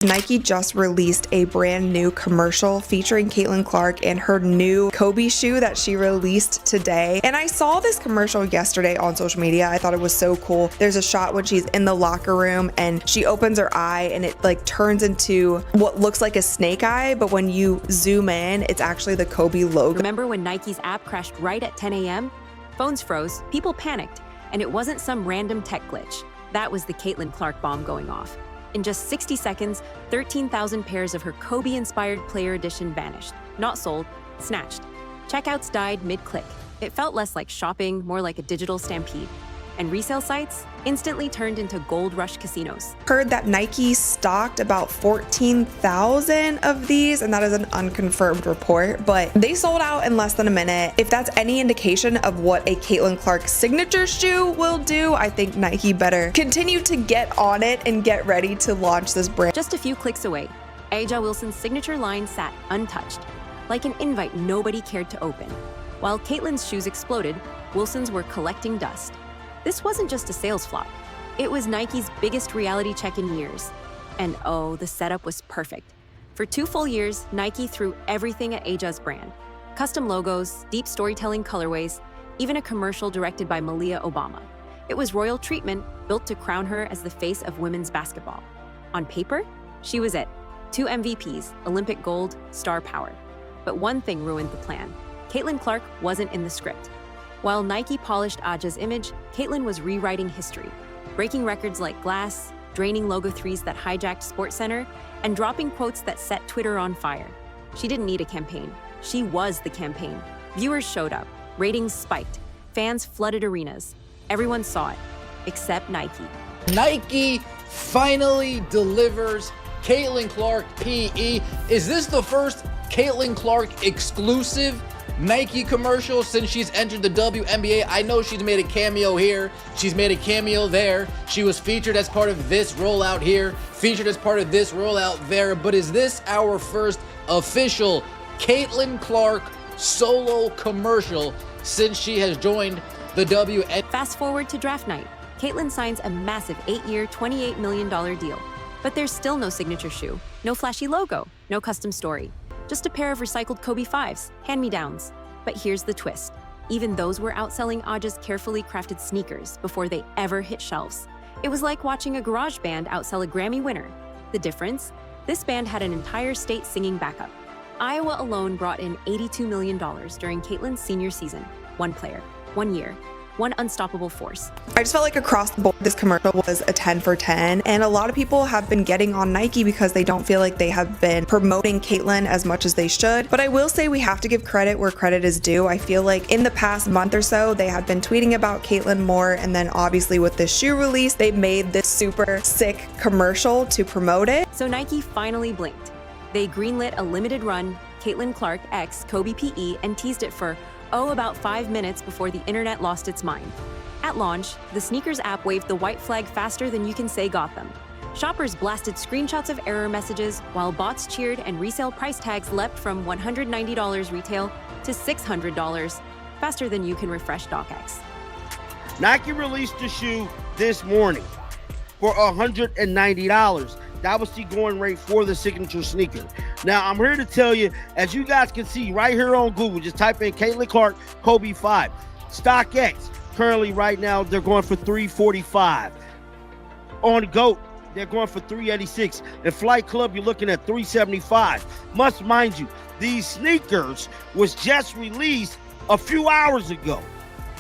Nike just released a brand new commercial featuring Caitlin Clark and her new Kobe shoe that she released today. And I saw this commercial yesterday on social media. I thought it was so cool. There's a shot when she's in the locker room and she opens her eye and it like turns into what looks like a snake eye, but when you zoom in, it's actually the Kobe logo. Remember when Nike's app crashed right at 10 a.m.? Phones froze, people panicked, and it wasn't some random tech glitch. That was the Caitlin Clark bomb going off. In just 60 seconds, 13,000 pairs of her Kobe-inspired Player Edition vanished. Not sold, snatched. Checkouts died mid-click. It felt less like shopping, more like a digital stampede. And resale sites instantly turned into gold rush casinos. Heard that Nike stocked about 14,000 of these, and that is an unconfirmed report, but they sold out in less than a minute. If that's any indication of what a Caitlin Clark signature shoe will do, I think Nike better continue to get on it and get ready to launch this brand. Just a few clicks away, A'ja Wilson's signature line sat untouched, like an invite nobody cared to open. While Caitlin's shoes exploded, Wilson's were collecting dust. This wasn't just a sales flop. It was Nike's biggest reality check in years. And oh, the setup was perfect. For 2 full years, Nike threw everything at A'ja's brand. Custom logos, deep storytelling colorways, even a commercial directed by Malia Obama. It was royal treatment built to crown her as the face of women's basketball. On paper, she was it. 2 MVPs, Olympic gold, star power. But one thing ruined the plan. Caitlin Clark wasn't in the script. While Nike polished A'ja's image, Caitlin was rewriting history, breaking records like glass, draining logo threes that hijacked SportsCenter, and dropping quotes that set Twitter on fire. She didn't need a campaign. She was the campaign. Viewers showed up, ratings spiked, fans flooded arenas. Everyone saw it, except Nike. Nike finally delivers Caitlin Clark PE. Is this the first Caitlin Clark exclusive Nike commercial since she's entered the WNBA? I know she's made a cameo here, she's made a cameo there, she was featured as part of this rollout here, featured as part of this rollout there, but is this our first official Caitlin Clark solo commercial since she has joined the WNBA? Fast forward to draft night. Caitlin signs a massive 8-year, $28 million deal. But there's still no signature shoe, no flashy logo, no custom story. Just a pair of recycled Kobe 5s, hand-me-downs. But here's the twist. Even those were outselling A'ja's carefully crafted sneakers before they ever hit shelves. It was like watching a garage band outsell a Grammy winner. The difference? This band had an entire state singing backup. Iowa alone brought in $82 million during Caitlin's senior season. One player, 1 year, one unstoppable force. I just felt like across the board, this commercial was a 10 for 10. And a lot of people have been getting on Nike because they don't feel like they have been promoting Caitlin as much as they should. But I will say we have to give credit where credit is due. I feel like in the past month or so, they have been tweeting about Caitlin more. And then obviously with this shoe release, they made this super sick commercial to promote it. So Nike finally blinked. They greenlit a limited run, Caitlin Clark x Kobe PE, and teased it for about 5 minutes before the internet lost its mind. At launch, the sneakers app waved the white flag faster than you can say got them. Shoppers blasted screenshots of error messages, while bots cheered and resale price tags leapt from $190 retail to $600, faster than you can refresh DocX. Nike released the shoe this morning for $190. That was the going rate for the signature sneaker. Now, I'm here to tell you, as you guys can see right here on Google, just type in Caitlin Clark Kobe 5. StockX, currently right now, they're going for $345. On GOAT, they're going for $386. And Flight Club, you're looking at $375. Must mind you, these sneakers was just released a few hours ago.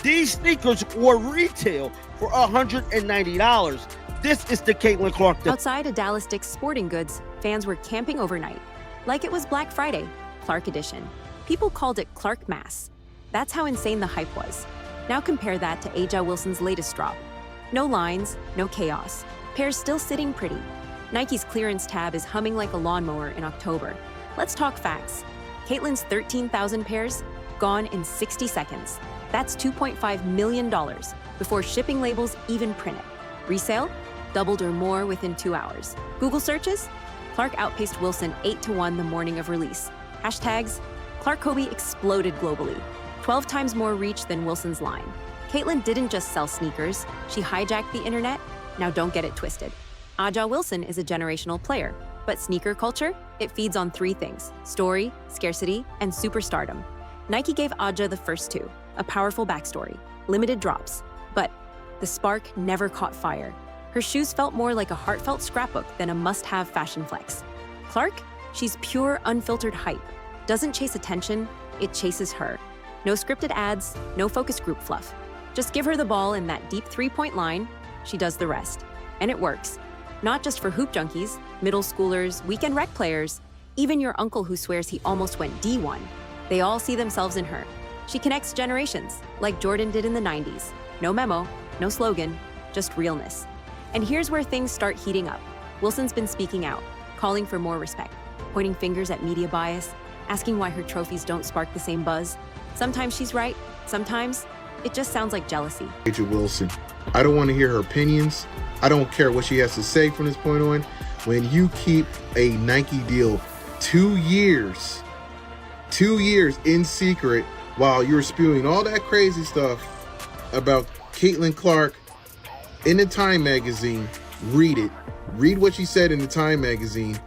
These sneakers were retail for $190. This is the Caitlin Clark. Outside of Dallas Dick's Sporting Goods, fans were camping overnight. Like it was Black Friday, Clark Edition. People called it Clark Mass. That's how insane the hype was. Now compare that to A'ja Wilson's latest drop. No lines, no chaos. Pairs still sitting pretty. Nike's clearance tab is humming like a lawnmower in October. Let's talk facts. Caitlin's 13,000 pairs, gone in 60 seconds. That's $2.5 million before shipping labels even print it. Resale? Doubled or more within 2 hours. Google searches? Clark outpaced Wilson 8-1 the morning of release. Hashtags? Clark Kobe exploded globally. 12 times more reach than Wilson's line. Caitlin didn't just sell sneakers, she hijacked the internet. Now don't get it twisted. A'ja Wilson is a generational player. But sneaker culture? It feeds on three things: story, scarcity, and superstardom. Nike gave Aja the first two, a powerful backstory, limited drops. But the spark never caught fire. Her shoes felt more like a heartfelt scrapbook than a must-have fashion flex. Clark? She's pure, unfiltered hype. Doesn't chase attention, it chases her. No scripted ads, no focus group fluff. Just give her the ball in that deep three-point line, she does the rest. And it works. Not just for hoop junkies, middle schoolers, weekend rec players, even your uncle who swears he almost went D1. They all see themselves in her. She connects generations, like Jordan did in the 90s. No memo, no slogan, just realness. And here's where things start heating up. Wilson's been speaking out, calling for more respect, pointing fingers at media bias, asking why her trophies don't spark the same buzz. Sometimes she's right, sometimes it just sounds like jealousy. A'ja Wilson, I don't want to hear her opinions. I don't care what she has to say from this point on. When you keep a Nike deal 2 years in secret while you're spewing all that crazy stuff about Caitlin Clark in the Time magazine, read it. Read what she said in the Time magazine.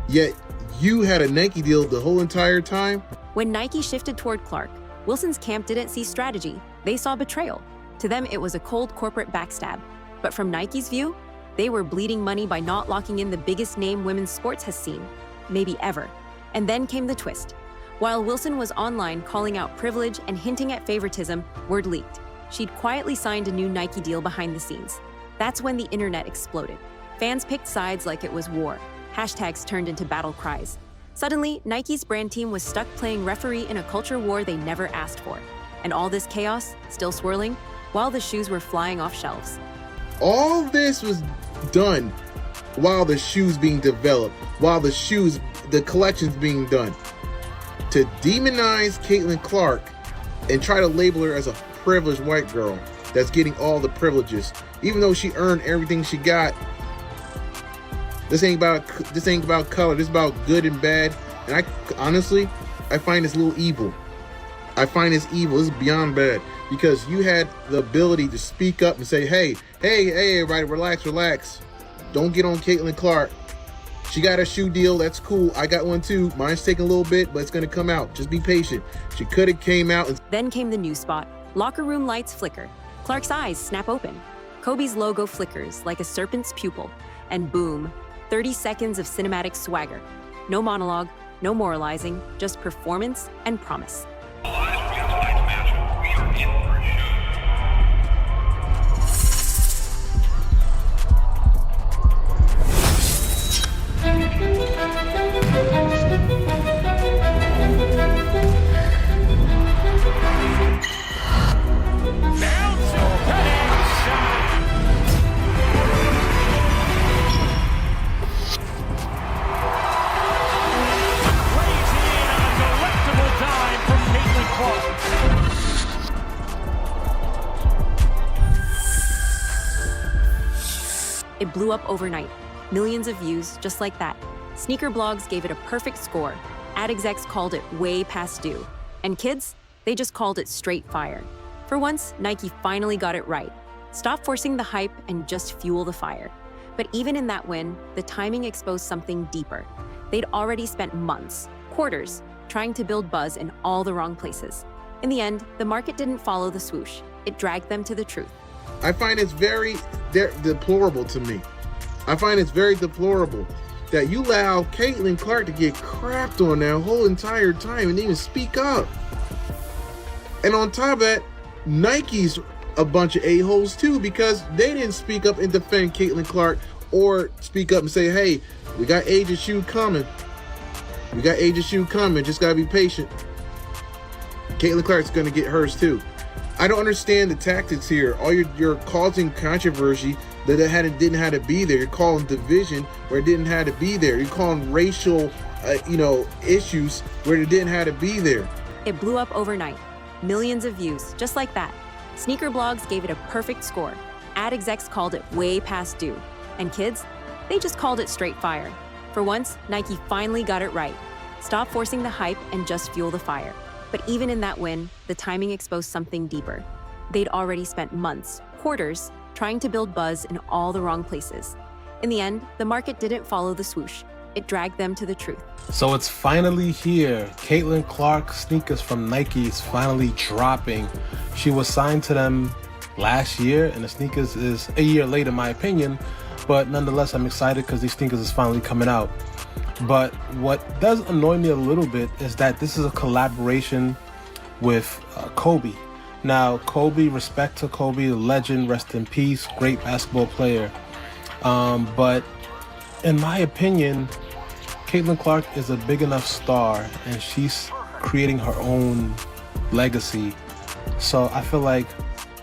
Yet you had a Nike deal the whole entire time. When Nike shifted toward Clark, Wilson's camp didn't see strategy. They saw betrayal. To them, it was a cold corporate backstab. But from Nike's view, they were bleeding money by not locking in the biggest name women's sports has seen, maybe ever. And then came the twist. While Wilson was online calling out privilege and hinting at favoritism, word leaked. She'd quietly signed a new Nike deal behind the scenes. That's when the internet exploded. Fans picked sides like it was war. Hashtags turned into battle cries. Suddenly, Nike's brand team was stuck playing referee in a culture war they never asked for. And all this chaos, still swirling, while the shoes were flying off shelves. All this was done while the shoes being developed, while the collections being done. To demonize Caitlin Clark and try to label her as a privileged white girl that's getting all the privileges, even though she earned everything she got. This ain't about color. This is about good and bad. And I find this a little evil. I find this evil. This is beyond bad, because you had the ability to speak up and say, hey, everybody, relax. Don't get on Caitlin Clark. She got a shoe deal. That's cool. I got one too. Mine's taking a little bit, but it's going to come out. Just be patient. She could have came out. Then came the new spot. Locker room lights flicker. Clark's eyes snap open. Kobe's logo flickers like a serpent's pupil. And boom, 30 seconds of cinematic swagger. No monologue, no moralizing, just performance and promise. It blew up overnight. Millions of views, just like that. Sneaker blogs gave it a perfect score. Ad execs called it way past due. And kids, they just called it straight fire. For once, Nike finally got it right. Stop forcing the hype and just fuel the fire. But even in that win, the timing exposed something deeper. They'd already spent months, quarters, trying to build buzz in all the wrong places. In the end, the market didn't follow the swoosh. It dragged them to the truth. I find it's very deplorable to me. I find it's very deplorable that you allow Caitlin Clark to get crapped on that whole entire time and didn't even speak up. And on top of that, Nike's a bunch of a-holes too, because they didn't speak up and defend Caitlin Clark or speak up and say, hey, we got A'ja's shoe coming. Just gotta be patient. Caitlin Clark's gonna get hers too. I don't understand the tactics here. All you're causing controversy that didn't have to be there. You're calling division where it didn't have to be there. You're calling racial, issues where it didn't have to be there. It blew up overnight. Millions of views, just like that. Sneaker blogs gave it a perfect score. Ad execs called it way past due. And kids, they just called it straight fire. For once, Nike finally got it right. Stop forcing the hype and just fuel the fire. But even in that win, the timing exposed something deeper. They'd already spent months, quarters, trying to build buzz in all the wrong places. In the end, the market didn't follow the swoosh. it dragged them to the truth. So it's finally here. Caitlin Clark sneakers from Nike is finally dropping. She was signed to them last year, and the sneakers is a year late in my opinion, but nonetheless I'm excited because these sneakers is finally coming out. But what does annoy me a little bit is that this is a collaboration with Kobe. Now, Kobe, respect to Kobe, legend, rest in peace, great basketball player. But in my opinion, Caitlin Clark is a big enough star and she's creating her own legacy. So I feel like,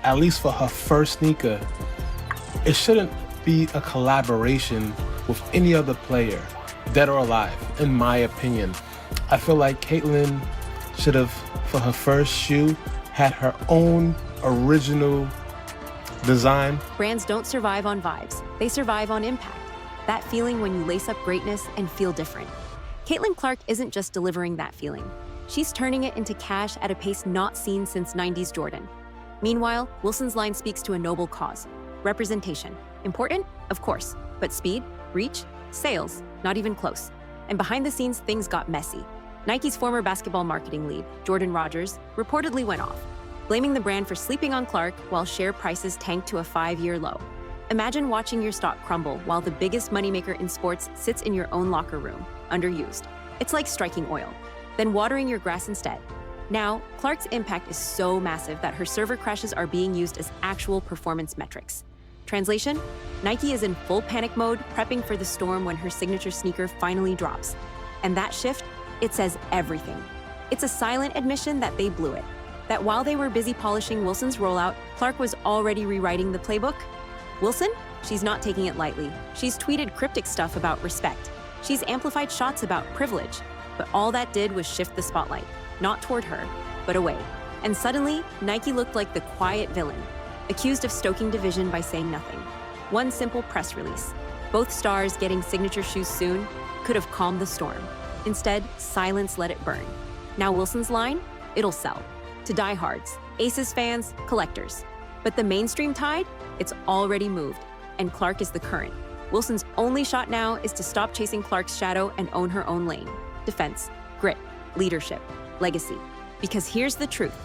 at least for her first sneaker, it shouldn't be a collaboration with any other player, dead or alive, in my opinion. I feel like Caitlin should have, for her first shoe, had her own original design. Brands don't survive on vibes, they survive on impact. That feeling when you lace up greatness and feel different. Caitlin Clark isn't just delivering that feeling. She's turning it into cash at a pace not seen since 90s Jordan. Meanwhile, Wilson's line speaks to a noble cause. Representation. Important? Of course. But speed, reach, sales, not even close. And behind the scenes, things got messy. Nike's former basketball marketing lead, Jordan Rodgers, reportedly went off, blaming the brand for sleeping on Clark while share prices tanked to a 5-year low. Imagine watching your stock crumble while the biggest moneymaker in sports sits in your own locker room, underused. It's like striking oil, then watering your grass instead. Now, Clark's impact is so massive that her server crashes are being used as actual performance metrics. Translation: Nike is in full panic mode, prepping for the storm when her signature sneaker finally drops. And that shift, it says everything. It's a silent admission that they blew it. That while they were busy polishing Wilson's rollout, Clark was already rewriting the playbook. Wilson? She's not taking it lightly. She's tweeted cryptic stuff about respect. She's amplified shots about privilege. But all that did was shift the spotlight, not toward her, but away. And suddenly, Nike looked like the quiet villain, accused of stoking division by saying nothing. One simple press release, both stars getting signature shoes soon, could have calmed the storm. Instead, silence let it burn. Now Wilson's line? It'll sell. To diehards, Aces fans, collectors. But the mainstream tide? It's already moved, and Clark is the current. Wilson's only shot now is to stop chasing Clark's shadow and own her own lane. Defense, grit, leadership, legacy. Because here's the truth.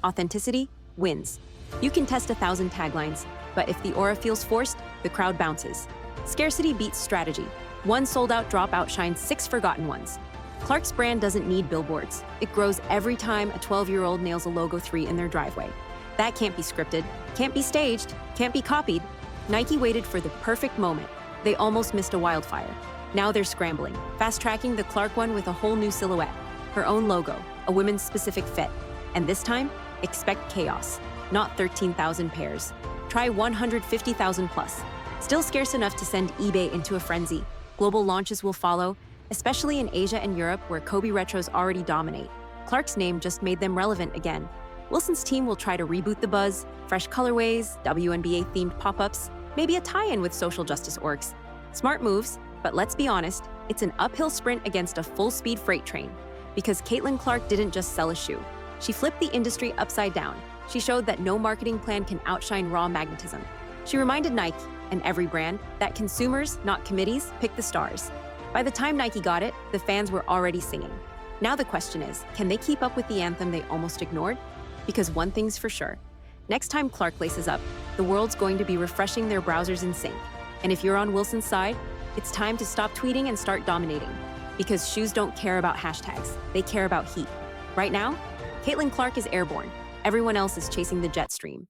Authenticity wins. You can test 1,000 taglines, but if the aura feels forced, the crowd bounces. Scarcity beats strategy. One sold-out drop outshines 6 forgotten ones. Clark's brand doesn't need billboards. It grows every time a 12-year-old nails a logo 3 in their driveway. That can't be scripted, can't be staged, can't be copied. Nike waited for the perfect moment. They almost missed a wildfire. Now they're scrambling, fast-tracking the Clark one with a whole new silhouette, her own logo, a women's specific fit. And this time, expect chaos. Not 13,000 pairs. Try 150,000 plus. Still scarce enough to send eBay into a frenzy. Global launches will follow, especially in Asia and Europe where Kobe retros already dominate. Clark's name just made them relevant again. Wilson's team will try to reboot the buzz, fresh colorways, WNBA-themed pop-ups, maybe a tie-in with social justice orgs. Smart moves, but let's be honest, it's an uphill sprint against a full-speed freight train. Because Caitlin Clark didn't just sell a shoe. She flipped the industry upside down. She showed that no marketing plan can outshine raw magnetism. She reminded Nike, and every brand, that consumers, not committees, pick the stars. By the time Nike got it, the fans were already singing. Now the question is, can they keep up with the anthem they almost ignored? Because one thing's for sure. Next time Clark laces up, the world's going to be refreshing their browsers in sync. And if you're on Wilson's side, it's time to stop tweeting and start dominating. Because shoes don't care about hashtags, they care about heat. Right now, Caitlin Clark is airborne. Everyone else is chasing the jet stream.